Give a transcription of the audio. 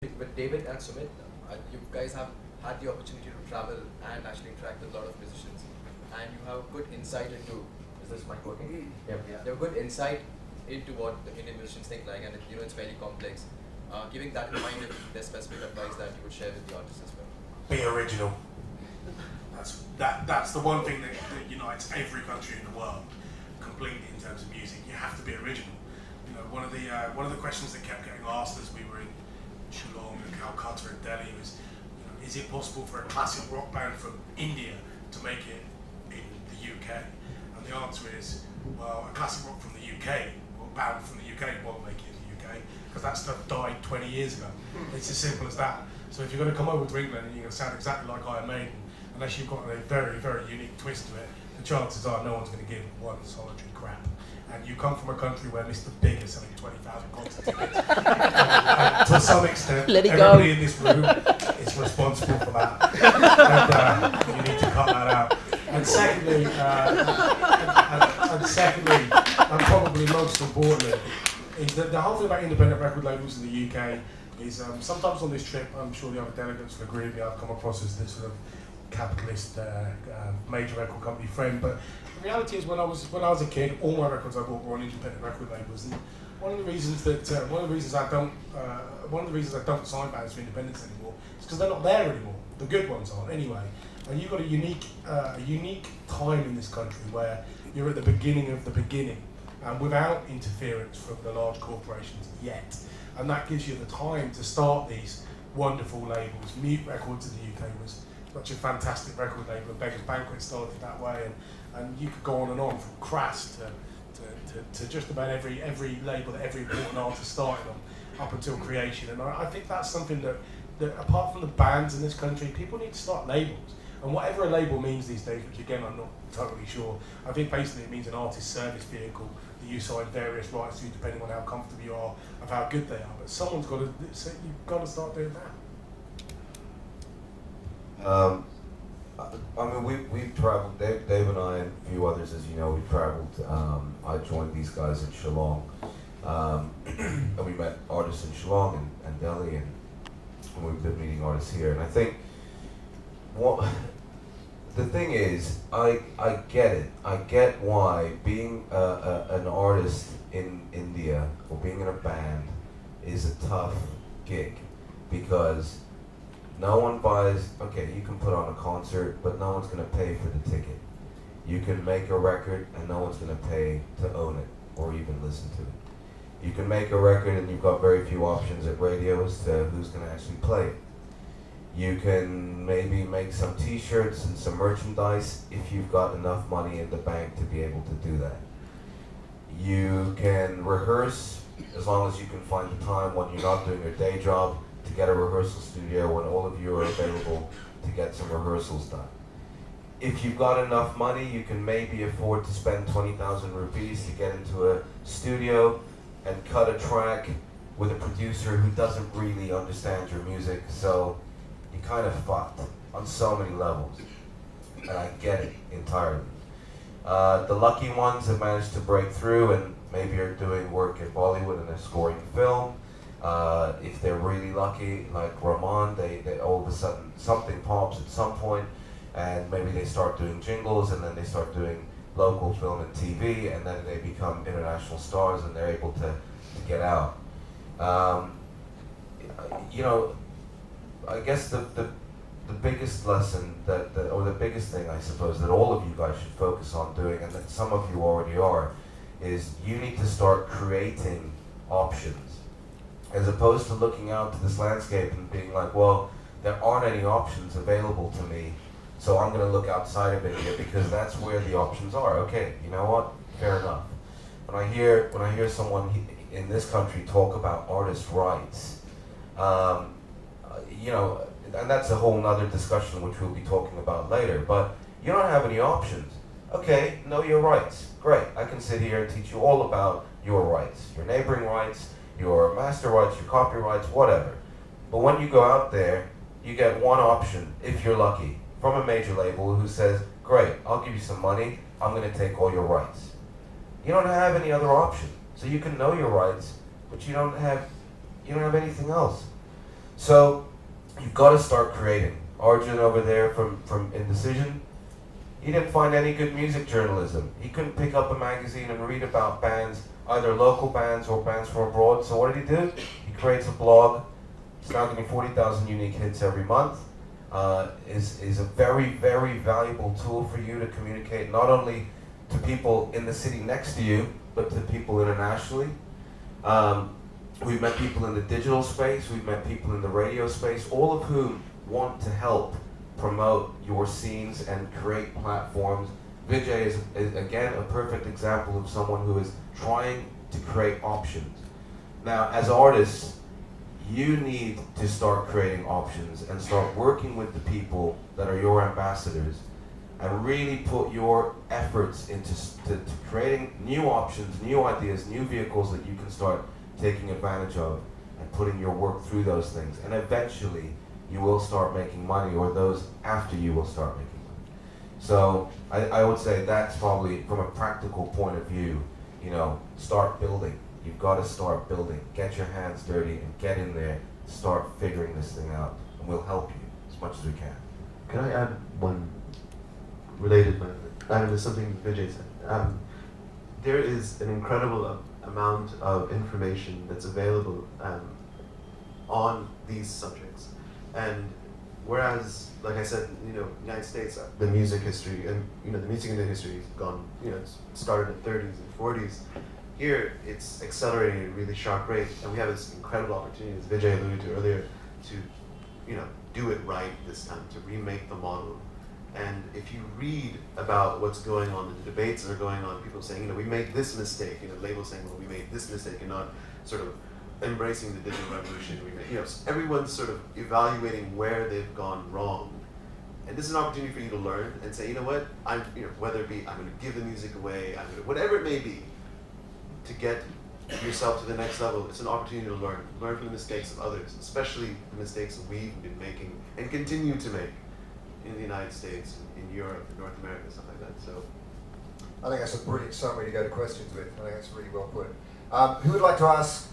with David and Sumit, you guys have had the opportunity to travel and actually interact with a lot of musicians, and you have good insight into. Is this mic working? Yeah. You have good insight into what the Indian musicians think like, and it's very complex. Giving that in mind, if there's specific advice that you would share with the artists as well. Be original. That's the one thing that unites every country in the world completely in terms of music. You have to be original. One of the questions that kept getting asked as we were in Shillong and Calcutta and Delhi was, is it possible for a classic rock band from India to make it in the UK? And the answer is, well, a classic rock from the UK, or a band from the UK won't make it in the UK, because that stuff died 20 years ago. It's as simple as that. So if you're going to come over to England and you're going to sound exactly like Iron Maiden, unless you've got a very, very unique twist to it, the chances are no one's going to give one solitary crap. And you come from a country where Mr. Big is selling 20,000 concert tickets. To some extent, everybody in this room is responsible for that. And you need to cut that out. And secondly, and probably most importantly, is that the whole thing about independent record labels in the UK is sometimes on this trip, I'm sure the other delegates will agree with me, I've come across as this sort of capitalist major record company friend, but the reality is when I was a kid, all my records I bought were on independent record labels, and one of the reasons I don't sign bands for independents anymore is because they're not there anymore. The good ones aren't anyway, and you've got a unique time in this country where you're at the beginning of the beginning, and without interference from the large corporations yet, and that gives you the time to start these wonderful labels. Mute Records in the UK was such a fantastic record label, and Beggars Banquet started that way, and you could go on and on from Crass to just about every label that every important artist started on up until Creation. And I think that's something that apart from the bands in this country, people need to start labels. And whatever a label means these days, which again I'm not totally sure, I think basically it means an artist service vehicle that you sign various rights to depending on how comfortable you are of how good they are. But you've got to start doing that. I mean, we've traveled, Dave and I and a few others, as you know, we've traveled. I joined these guys in Shillong, and we met artists in Shillong and Delhi, and we've been meeting artists here. And I think the thing is, I get it. I get why being an artist in India or being in a band is a tough gig, because no one buys, okay, you can put on a concert, but no one's going to pay for the ticket. You can make a record and no one's going to pay to own it or even listen to it. You can make a record and you've got very few options at radio as to who's going to actually play it. You can maybe make some t-shirts and some merchandise if you've got enough money in the bank to be able to do that. You can rehearse as long as you can find the time when you're not doing your day job to get a rehearsal studio when all of you are available to get some rehearsals done. If you've got enough money, you can maybe afford to spend 20,000 rupees to get into a studio and cut a track with a producer who doesn't really understand your music, so you kind of fucked on so many levels, and I get it entirely. The lucky ones have managed to break through and maybe are doing work in Bollywood and they're scoring film. If they're really lucky, like Rahman, they all of a sudden something pops at some point, and maybe they start doing jingles, and then they start doing local film and TV, and then they become international stars, and they're able to get out. I guess the biggest lesson or the biggest thing I suppose that all of you guys should focus on doing, and that some of you already are, is you need to start creating options. As opposed to looking out to this landscape and being like, well, there aren't any options available to me, so I'm going to look outside of India because that's where the options are. Okay, you know what? Fair enough. When I hear someone in this country talk about artist rights, and that's a whole nother discussion which we'll be talking about later, but you don't have any options. Okay, know your rights. Great, I can sit here and teach you all about your rights, your neighboring rights, your master rights, your copyrights, whatever. But when you go out there, you get one option, if you're lucky, from a major label who says, great, I'll give you some money, I'm going to take all your rights. You don't have any other option. So you can know your rights, but you don't have anything else. So you've got to start creating. Arjun over there from Indecision, he didn't find any good music journalism. He couldn't pick up a magazine and read about bands, either local bands or bands from abroad. So what did he do? He creates a blog. It's now getting 40,000 unique hits every month. Is a very, very valuable tool for you to communicate not only to people in the city next to you, but to people internationally. We've met people in the digital space, we've met people in the radio space, all of whom want to help promote your scenes and create platforms. Vijay is again a perfect example of someone who is trying to create options. Now, as artists, you need to start creating options and start working with the people that are your ambassadors and really put your efforts into to creating new options, new ideas, new vehicles that you can start taking advantage of and putting your work through those things. And eventually you will start making money, or those after you will start making money. So I would say that's probably, from a practical point of view, you know, start building. You've got to start building. Get your hands dirty and get in there. Start figuring this thing out, and we'll help you as much as we can. Can I add one related one? And there's something Vijay said. There is an incredible amount of information that's available on these subjects. And whereas, like I said, you know, United States, the music history, and you know, the music industry has gone, you know, it's started in the 30s and 40s. Here, it's accelerating at a really sharp rate, and we have this incredible opportunity, as Vijay alluded to earlier, to, you know, do it right this time, to remake the model. And if you read about what's going on, the debates that are going on, people saying, you know, we made this mistake, you know, labels saying, well, we made this mistake, and not sort of embracing the digital revolution. We made, you know, everyone's sort of evaluating where they've gone wrong. And this is an opportunity for you to learn and say, you know what, you know, whether it be, I'm going to give the music away, whatever it may be, to get yourself to the next level. It's an opportunity to learn from the mistakes of others, especially the mistakes that we've been making and continue to make in the United States, in Europe, in North America, stuff like that. So, I think that's a brilliant summary to go to questions with. I think that's really well put. Who would like to ask